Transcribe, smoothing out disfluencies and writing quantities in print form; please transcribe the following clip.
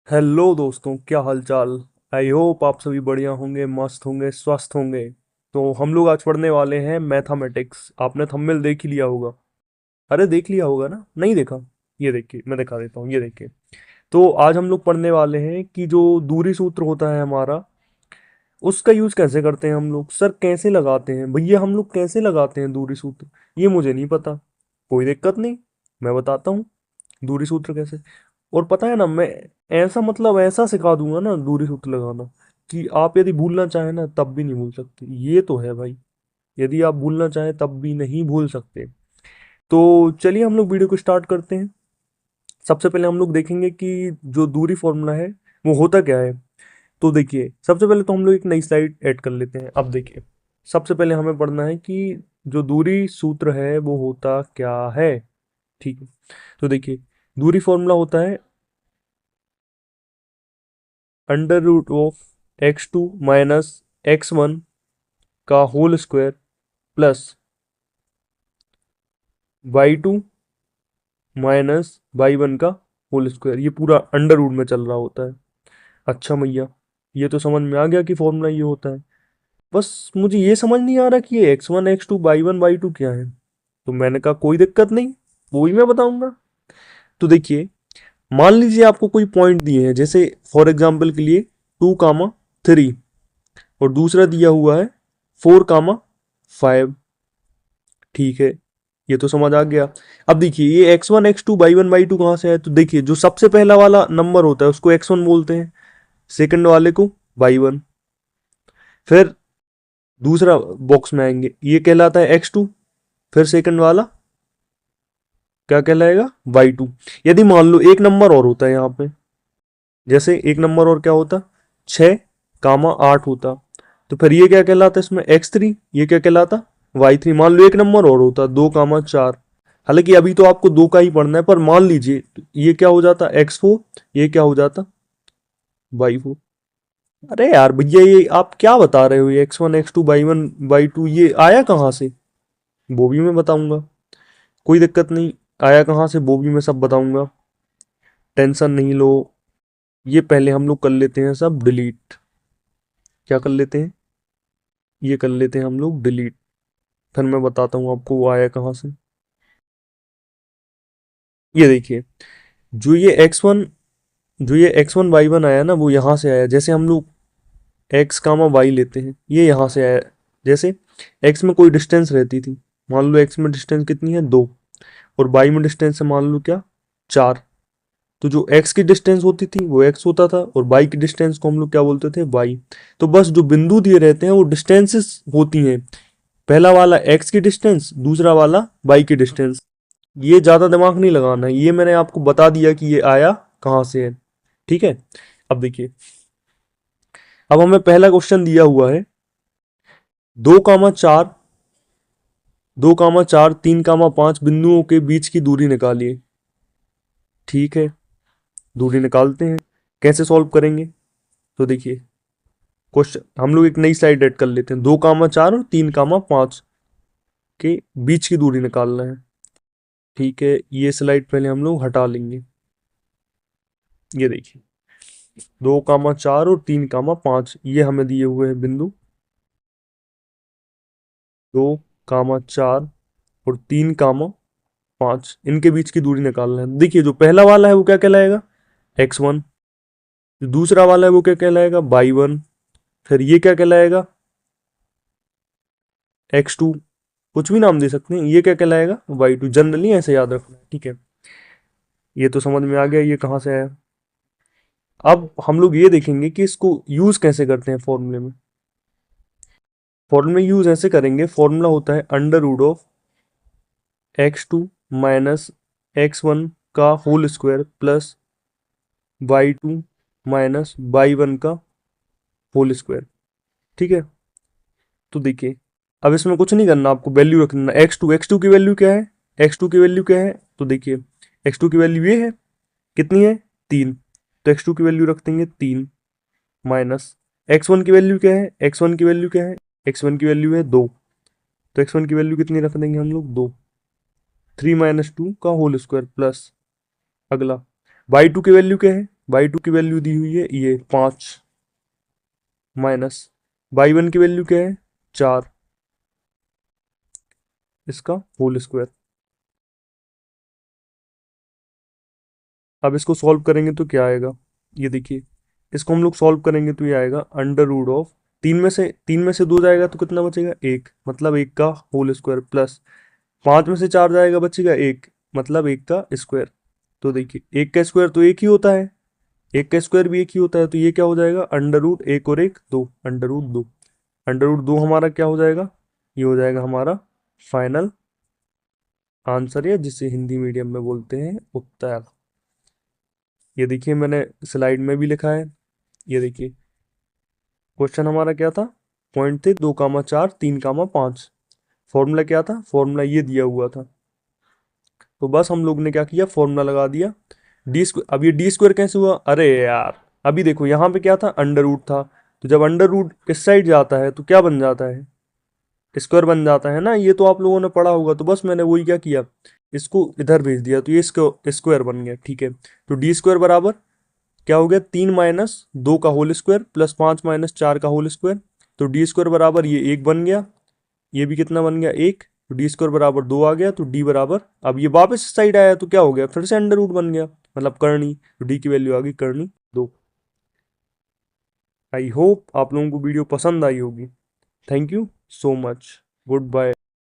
Hello दोस्तों, क्या हालचाल। आई होप आप सभी बढ़िया होंगे, मस्त होंगे, स्वस्थ होंगे। तो हम लोग आज पढ़ने वाले हैं मैथमेटिक्स। आपने थंबनेल देख ही लिया होगा। अरे देख लिया होगा ना, नहीं देखा? ये देखिए, मैं दिखा देता हूँ, ये देखिए। तो आज हम लोग पढ़ने वाले हैं कि जो दूरी सूत्र होता है हमारा, उसका यूज कैसे करते हैं हम लोग। सर कैसे लगाते हैं भैया, हम लोग कैसे लगाते हैं दूरी सूत्र, ये मुझे नहीं पता। कोई दिक्कत नहीं, मैं बताता हूँ दूरी सूत्र कैसे। और पता है ना, मैं ऐसा मतलब ऐसा सिखा दूंगा ना दूरी सूत्र लगाना, कि आप यदि भूलना चाहें ना तब भी नहीं भूल सकते। ये तो है भाई, यदि आप भूलना चाहें तब भी नहीं भूल सकते। तो चलिए हम लोग वीडियो को स्टार्ट करते हैं। सबसे पहले हम लोग देखेंगे कि जो दूरी फॉर्मूला है वो होता क्या है। तो देखिए, सबसे पहले तो हम लोग एक नई स्लाइड ऐड कर लेते हैं। अब देखिए, सबसे पहले हमें पढ़ना है कि जो दूरी सूत्र है वो होता क्या है। ठीक है, तो देखिए, दूरी फॉर्मूला होता है under root of x2 minus x1 का whole square plus y2 minus y1 का होल स्क्वायर। ये पूरा अंडर रूट में चल रहा होता है। अच्छा भैया, ये तो समझ में आ गया कि फॉर्मूला ये होता है। बस मुझे ये समझ नहीं आ रहा कि ये x1 x2 y1 y2 क्या है। तो मैंने कहा कोई दिक्कत नहीं, वो ही मैं बताऊंगा। तो देखिए, मान लीजिए आपको कोई पॉइंट दिए हैं, जैसे फॉर एग्जाम्पल के लिए 2, 3, और दूसरा दिया हुआ है 4, 5। ठीक है, ये तो समझ आ गया। अब देखिए, ये x1 x2 y1 y2 कहाँ से है। तो देखिए, जो सबसे पहला वाला नंबर होता है उसको x1 बोलते हैं, सेकंड वाले को y1। फिर दूसरा बॉक्स में आएंगे, ये कहलाता है x2। फिर सेकंड वाला क्या कहलाएगा, y2। यदि मान लो एक नंबर और होता है यहाँ पे, जैसे एक नंबर और क्या होता, 6, 8 होता, तो फिर ये क्या कहलाता है इसमें, x3। ये क्या कहलाता, y3। मान लो एक नंबर और होता, 2, 4। हालांकि अभी तो आपको दो का ही पढ़ना है, पर मान लीजिए ये क्या हो जाता, x4। ये क्या हो जाता, y4। अरे यार भैया, ये आप क्या बता रहे हो, ये x1 x2 y1 y2 ये आया कहाँ से, वो भी मैं बताऊंगा। कोई दिक्कत नहीं, आया कहाँ से वो भी मैं सब बताऊंगा, टेंशन नहीं लो। ये पहले हम लोग कर लेते हैं सब डिलीट। क्या कर लेते हैं, ये कर लेते हैं हम लोग डिलीट। फिर मैं बताता हूँ आपको वो आया कहाँ से। ये देखिए, जो ये x1 जो ये x1 y1 आया ना, वो यहाँ से आया। जैसे हम लोग x, y लेते हैं, ये यहाँ से आया। जैसे x में कोई डिस्टेंस रहती थी, मान लो x में डिस्टेंस कितनी है, 2। और y में डिस्टेंस है मान लो क्या, 4। तो जो x की डिस्टेंस होती थी वो x होता था, और y की डिस्टेंस को हम लोग क्या बोलते थे, y। तो बस जो बिंदु दिए रहते हैं वो डिस्टेंसेस होती हैं। पहला वाला x की डिस्टेंस, दूसरा वाला y की डिस्टेंस। ये ज्यादा दिमाग नहीं लगाना है, ये मैंने आपको बता दिया कि ये आया कहाँ से है। ठीक है, अब देखिए, अब हमें पहला क्वेश्चन दिया हुआ है 2, 4, 2, 4, 3, 5 बिंदुओं के बीच की दूरी निकालिए। ठीक है, दूरी निकालते हैं। कैसे सॉल्व करेंगे, तो देखिए, क्वेश्चन हम लोग एक नई स्लाइड ऐड कर लेते हैं। 2, 4 और 3, 5 के बीच की दूरी निकालना है। ठीक है, ये स्लाइड पहले हम लोग हटा लेंगे। ये देखिए, 2, 4 और 3, 5 ये हमें दिए हुए हैं बिंदु। 2, 4 और 3, 5 इनके बीच की दूरी निकालना है। देखिए, जो पहला वाला है वो क्या कहलाएगा, x1। जो दूसरा वाला है वो क्या कहलाएगा, y1। फिर ये क्या कहलाएगा, x2। कुछ भी नाम दे सकते हैं, ये क्या कहलाएगा, y2। जनरली ऐसे याद रखना है, ठीक है। ये तो समझ में आ गया ये कहाँ से आया। अब हम लोग ये देखेंगे कि इसको यूज कैसे करते हैं फॉर्मूले में। फॉर्मूले में यूज ऐसे करेंगे, फॉर्मूला होता है under root of x2 minus x1 का whole square plus y2 minus y1 का होल स्क्वायर। ठीक है, तो देखिए, अब इसमें कुछ नहीं करना, आपको वैल्यू रखना। x2 की वैल्यू क्या है, x2 की वैल्यू क्या है, तो देखिए, x2 की वैल्यू ये है, कितनी है, 3। तो x2 की वैल्यू रख देंगे 3 माइनस x1 की वैल्यू क्या है, x1 की वैल्यू क्या है, x1 की वैल्यू है 2। तो x1 की वैल्यू कितनी रख देंगे हम लोग, 2। 3 - 2 का होल स्क्वायर प्लस अगला y2 की वैल्यू क्या है, y2 की वैल्यू दी हुई है ये 5 माइनस y1 की वैल्यू क्या है 4, इसका होल स्क्वायर। अब इसको सॉल्व करेंगे तो क्या आएगा, ये देखिए, इसको हम लोग सॉल्व करेंगे तो ये आएगा अंडर रूट ऑफ, तीन में से दो जाएगा तो कितना बचेगा एक, मतलब एक का होल स्क्वायर, प्लस 5 में से 4 जाएगा बचेगा एक, मतलब एक का स्क्वायर। तो देखिए एक का स्क्वायर तो एक ही होता है, एक का स्क्वायर भी एक ही होता है, तो ये क्या हो जाएगा अंडर रूट एक और एक दो, अंडर रूट दो। अंडर रूट दो हमारा क्या हो जाएगा, ये हो जाएगा हमारा फाइनल आंसर, या जिसे हिंदी मीडियम में बोलते हैं उत्तर। ये देखिए मैंने स्लाइड में भी लिखा है, ये देखिए क्वेश्चन हमारा क्या था, पॉइंट थे 2, 4, 3, 5। फॉर्मूला क्या था, फॉर्मूला ये दिया हुआ था, तो बस हम लोग ने क्या किया, फॉर्मूला लगा दिया डी स्क्वायर। अब ये डी स्क्वायर कैसे हुआ, अरे यार अभी देखो यहाँ पे क्या था अंडर रूट था, तो जब अंडर रूट इस साइड जाता है तो क्या बन जाता है, स्क्वायर बन जाता है ना, ये तो आप लोगों ने पढ़ा होगा। तो बस मैंने वही क्या किया, इसको इधर भेज दिया, तो ये इसको स्क्वायर बन गया, ठीक है। तो डी स्क्वायर बराबर क्या हो गया, 3 - 2 का होल स्क्वायर प्लस 5 - 4 का होल स्क्वायर। तो डी स्क्वायर बराबर ये एक बन गया, ये भी कितना बन गया एक, तो डी स्क्वायर बराबर 2 आ गया। तो डी बराबर, अब ये वापस साइड आया तो क्या हो गया, फिर से अंडर रूट बन गया, मतलब करनी, तो डी की वैल्यू आ गई करनी 2। आई होप आप लोगों को वीडियो पसंद आई होगी। Thank you so much, good bye.